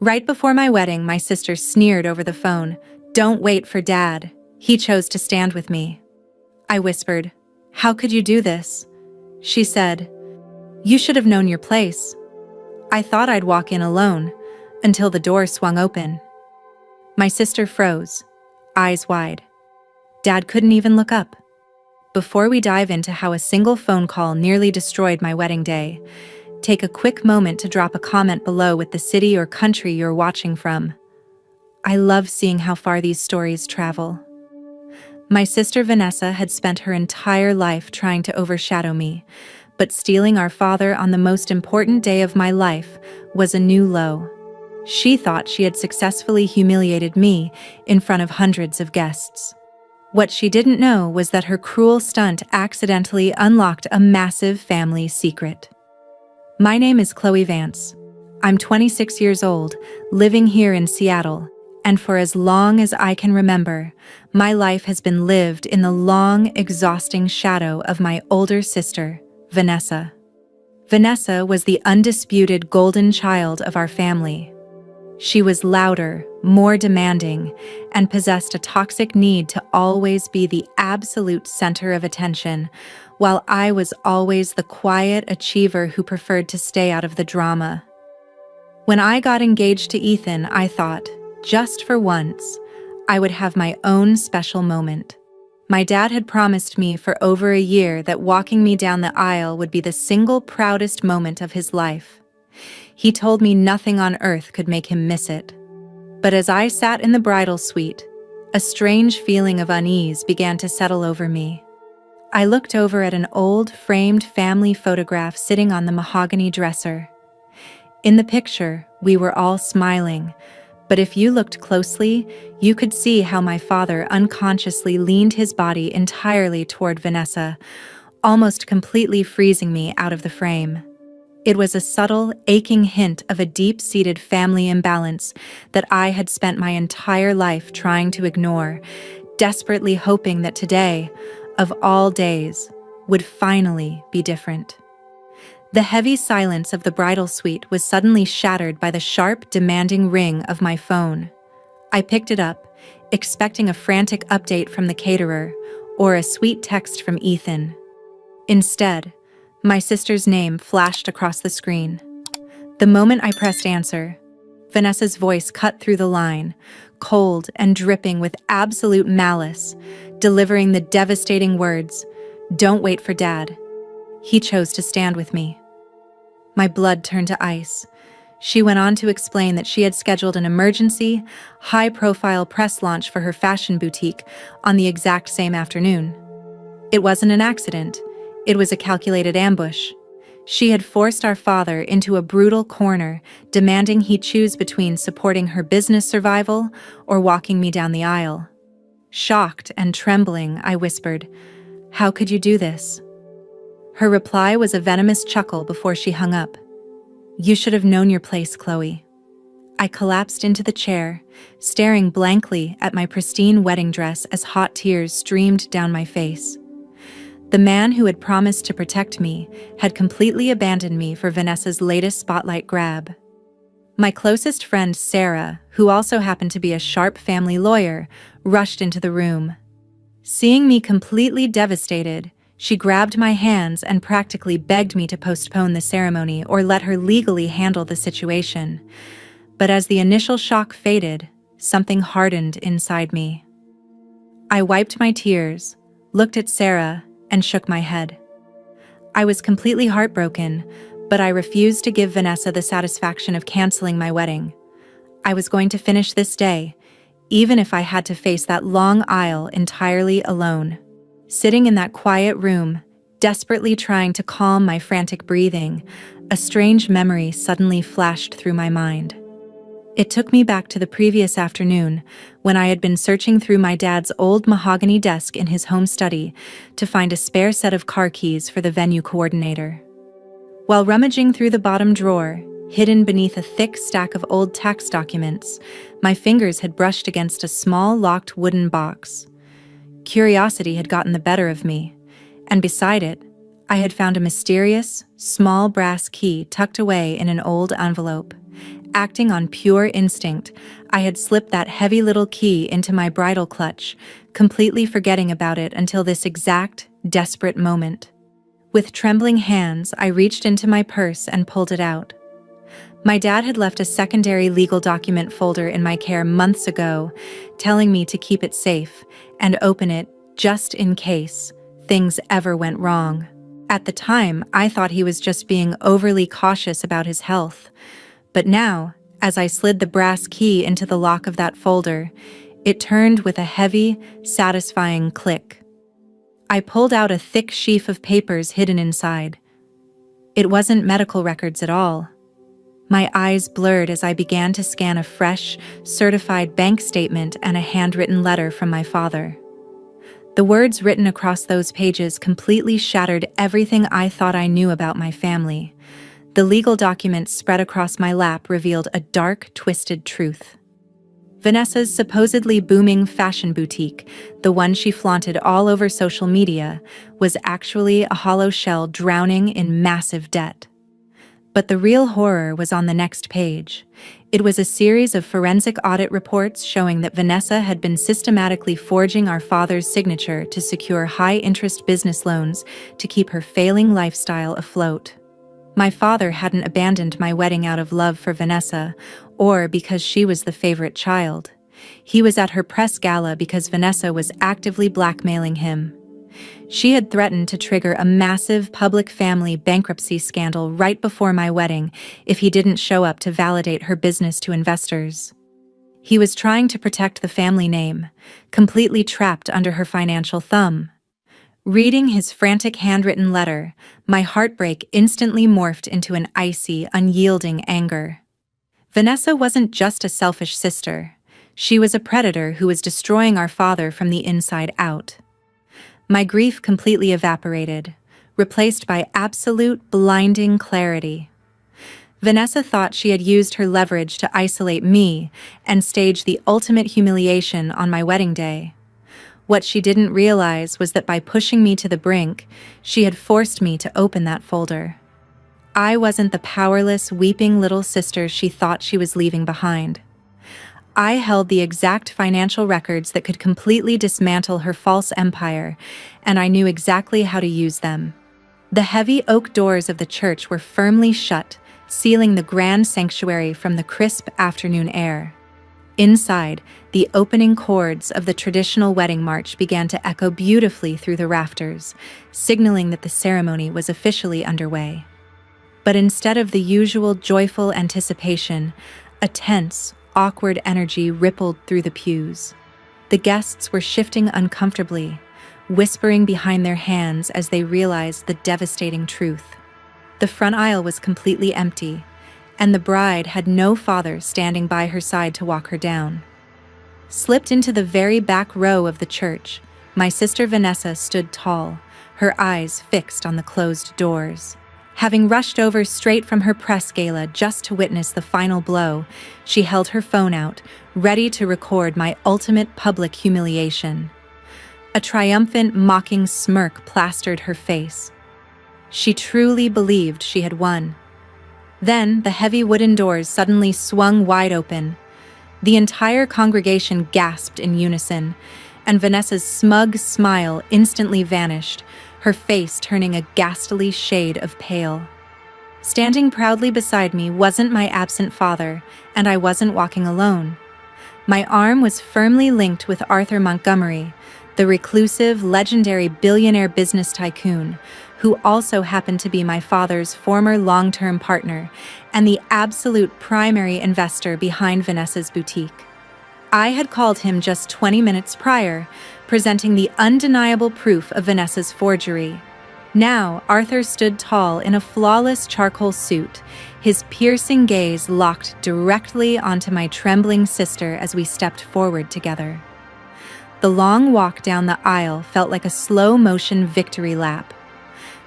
Right before my wedding, my sister sneered over the phone, "Don't wait for Dad. He chose to stand with me." I whispered, "How could you do this?" She said, "You should have known your place." I thought I'd walk in alone, until the door swung open. My sister froze, eyes wide. Dad couldn't even look up. Before we dive into how a single phone call nearly destroyed my wedding day, take a quick moment to drop a comment below with the city or country you're watching from. I love seeing how far these stories travel. My sister Vanessa had spent her entire life trying to overshadow me, but stealing our father on the most important day of my life was a new low. She thought she had successfully humiliated me in front of hundreds of guests. What she didn't know was that her cruel stunt accidentally unlocked a massive family secret. My name is Khloe Vance. I'm 26 years old, living here in Seattle, and for as long as I can remember, my life has been lived in the long, exhausting shadow of my older sister, Vanessa. Vanessa was the undisputed golden child of our family. She was louder, more demanding, and possessed a toxic need to always be the absolute center of attention, while I was always the quiet achiever who preferred to stay out of the drama. When I got engaged to Ethan, I thought, just for once, I would have my own special moment. My dad had promised me for over a year that walking me down the aisle would be the single proudest moment of his life. He told me nothing on earth could make him miss it. But as I sat in the bridal suite, a strange feeling of unease began to settle over me. I looked over at an old, framed family photograph sitting on the mahogany dresser. In the picture, we were all smiling, but if you looked closely, you could see how my father unconsciously leaned his body entirely toward Vanessa, almost completely freezing me out of the frame. It was a subtle, aching hint of a deep-seated family imbalance that I had spent my entire life trying to ignore, desperately hoping that today, of all days, would finally be different. The heavy silence of the bridal suite was suddenly shattered by the sharp, demanding ring of my phone. I picked it up, expecting a frantic update from the caterer or a sweet text from Ethan. Instead, my sister's name flashed across the screen. The moment I pressed answer, Vanessa's voice cut through the line, cold and dripping with absolute malice, delivering the devastating words, "Don't wait for Dad. He chose to stand with me." My blood turned to ice. She went on to explain that she had scheduled an emergency, high-profile press launch for her fashion boutique on the exact same afternoon. It wasn't an accident. It was a calculated ambush. She had forced our father into a brutal corner, demanding he choose between supporting her business survival or walking me down the aisle. Shocked and trembling, I whispered, "How could you do this?" Her reply was a venomous chuckle before she hung up. "You should have known your place, Khloe." I collapsed into the chair, staring blankly at my pristine wedding dress as hot tears streamed down my face. The man who had promised to protect me had completely abandoned me for Vanessa's latest spotlight grab. My closest friend, Sarah, who also happened to be a sharp family lawyer, rushed into the room. Seeing me completely devastated, she grabbed my hands and practically begged me to postpone the ceremony or let her legally handle the situation. But as the initial shock faded, something hardened inside me. I wiped my tears, looked at Sarah, and shook my head. I was completely heartbroken, but I refused to give Vanessa the satisfaction of canceling my wedding. I was going to finish this day, even if I had to face that long aisle entirely alone. Sitting in that quiet room, desperately trying to calm my frantic breathing, a strange memory suddenly flashed through my mind. It took me back to the previous afternoon when I had been searching through my dad's old mahogany desk in his home study to find a spare set of car keys for the venue coordinator. While rummaging through the bottom drawer, hidden beneath a thick stack of old tax documents, my fingers had brushed against a small locked wooden box. Curiosity had gotten the better of me, and beside it, I had found a mysterious, small brass key tucked away in an old envelope, Acting on pure instinct, I had slipped that heavy little key into my bridle clutch, completely forgetting about it until this exact, desperate moment. With trembling hands, I reached into my purse and pulled it out. My dad had left a secondary legal document folder in my care months ago, telling me to keep it safe and open it just in case things ever went wrong. At the time, I thought he was just being overly cautious about his health. But now, as I slid the brass key into the lock of that folder, it turned with a heavy, satisfying click. I pulled out a thick sheaf of papers hidden inside. It wasn't medical records at all. My eyes blurred as I began to scan a fresh, certified bank statement and a handwritten letter from my father. The words written across those pages completely shattered everything I thought I knew about my family. The legal documents spread across my lap revealed a dark, twisted truth. Vanessa's supposedly booming fashion boutique, the one she flaunted all over social media, was actually a hollow shell drowning in massive debt. But the real horror was on the next page. It was a series of forensic audit reports showing that Vanessa had been systematically forging our father's signature to secure high-interest business loans to keep her failing lifestyle afloat. My father hadn't abandoned my wedding out of love for Vanessa, or because she was the favorite child. He was at her press gala because Vanessa was actively blackmailing him. She had threatened to trigger a massive public family bankruptcy scandal right before my wedding if he didn't show up to validate her business to investors. He was trying to protect the family name, completely trapped under her financial thumb. Reading his frantic handwritten letter, my heartbreak instantly morphed into an icy, unyielding anger. Vanessa wasn't just a selfish sister. She was a predator who was destroying our father from the inside out. My grief completely evaporated, replaced by absolute, blinding clarity. Vanessa thought she had used her leverage to isolate me and stage the ultimate humiliation on my wedding day. What she didn't realize was that by pushing me to the brink, she had forced me to open that folder. I wasn't the powerless, weeping little sister she thought she was leaving behind. I held the exact financial records that could completely dismantle her false empire, and I knew exactly how to use them. The heavy oak doors of the church were firmly shut, sealing the grand sanctuary from the crisp afternoon air. Inside, the opening chords of the traditional wedding march began to echo beautifully through the rafters, signaling that the ceremony was officially underway. But instead of the usual joyful anticipation, a tense, awkward energy rippled through the pews. The guests were shifting uncomfortably, whispering behind their hands as they realized the devastating truth. The front aisle was completely empty, and the bride had no father standing by her side to walk her down. Slipped into the very back row of the church, my sister Vanessa stood tall, her eyes fixed on the closed doors. Having rushed over straight from her press gala just to witness the final blow, she held her phone out, ready to record my ultimate public humiliation. A triumphant, mocking smirk plastered her face. She truly believed she had won. Then the heavy wooden doors suddenly swung wide open. The entire congregation gasped in unison, and Vanessa's smug smile instantly vanished, her face turning a ghastly shade of pale. Standing proudly beside me wasn't my absent father, and I wasn't walking alone. My arm was firmly linked with Arthur Montgomery, the reclusive, legendary billionaire business tycoon, who also happened to be my father's former long-term partner and the absolute primary investor behind Vanessa's boutique. I had called him just 20 minutes prior, presenting the undeniable proof of Vanessa's forgery. Now, Arthur stood tall in a flawless charcoal suit, his piercing gaze locked directly onto my trembling sister as we stepped forward together. The long walk down the aisle felt like a slow-motion victory lap.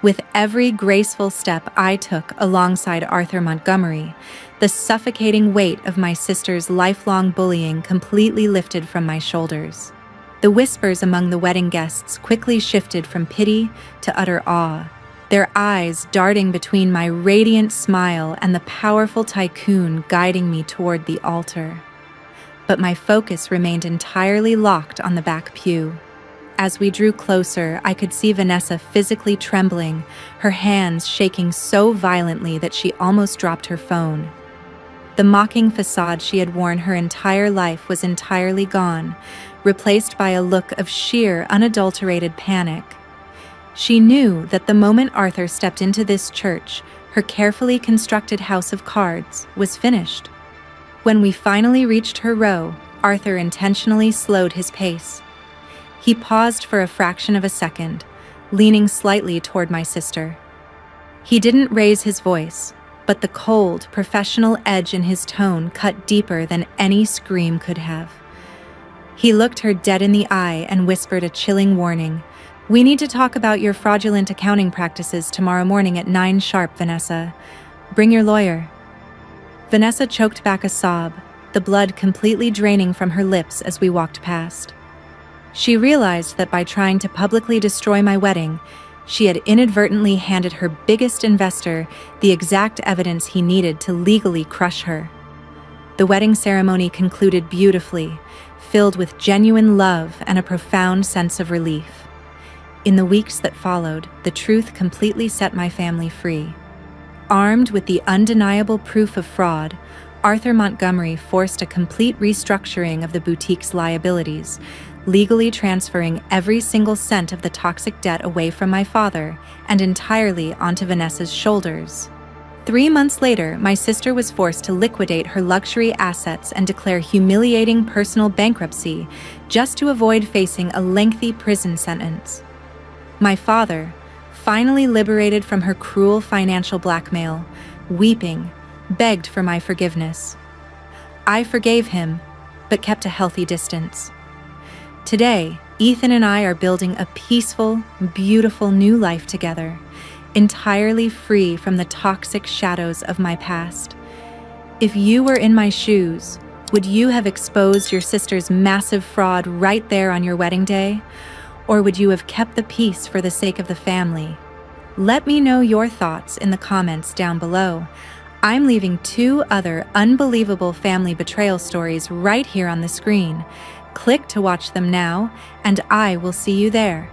With every graceful step I took alongside Arthur Montgomery, the suffocating weight of my sister's lifelong bullying completely lifted from my shoulders. The whispers among the wedding guests quickly shifted from pity to utter awe. their eyes darting between my radiant smile and the powerful tycoon guiding me toward the altar. But my focus remained entirely locked on the back pew. As we drew closer, I could see Vanessa physically trembling, her hands shaking so violently that she almost dropped her phone. The mocking facade she had worn her entire life was entirely gone, replaced by a look of sheer, unadulterated panic. She knew that the moment Arthur stepped into this church, her carefully constructed house of cards was finished. When we finally reached her row, Arthur intentionally slowed his pace. He paused for a fraction of a second, leaning slightly toward my sister. He didn't raise his voice, but the cold, professional edge in his tone cut deeper than any scream could have. He looked her dead in the eye and whispered a chilling warning. "We need to talk about your fraudulent accounting practices tomorrow morning at 9 sharp, Vanessa. Bring your lawyer." Vanessa choked back a sob, the blood completely draining from her lips as we walked past. She realized that by trying to publicly destroy my wedding, she had inadvertently handed her biggest investor the exact evidence he needed to legally crush her. The wedding ceremony concluded beautifully, filled with genuine love and a profound sense of relief. In the weeks that followed, the truth completely set my family free. Armed with the undeniable proof of fraud, Arthur Montgomery forced a complete restructuring of the boutique's liabilities, legally transferring every single cent of the toxic debt away from my father and entirely onto Vanessa's shoulders. 3 months later, my sister was forced to liquidate her luxury assets and declare humiliating personal bankruptcy just to avoid facing a lengthy prison sentence. My father, finally liberated from her cruel financial blackmail, weeping, begged for my forgiveness. I forgave him, but kept a healthy distance. Today, Ethan and I are building a peaceful, beautiful new life together, entirely free from the toxic shadows of my past. If you were in my shoes, would you have exposed your sister's massive fraud right there on your wedding day? Or would you have kept the peace for the sake of the family? Let me know your thoughts in the comments down below. I'm leaving 2 other unbelievable family betrayal stories right here on the screen. Click to watch them now, and I will see you there.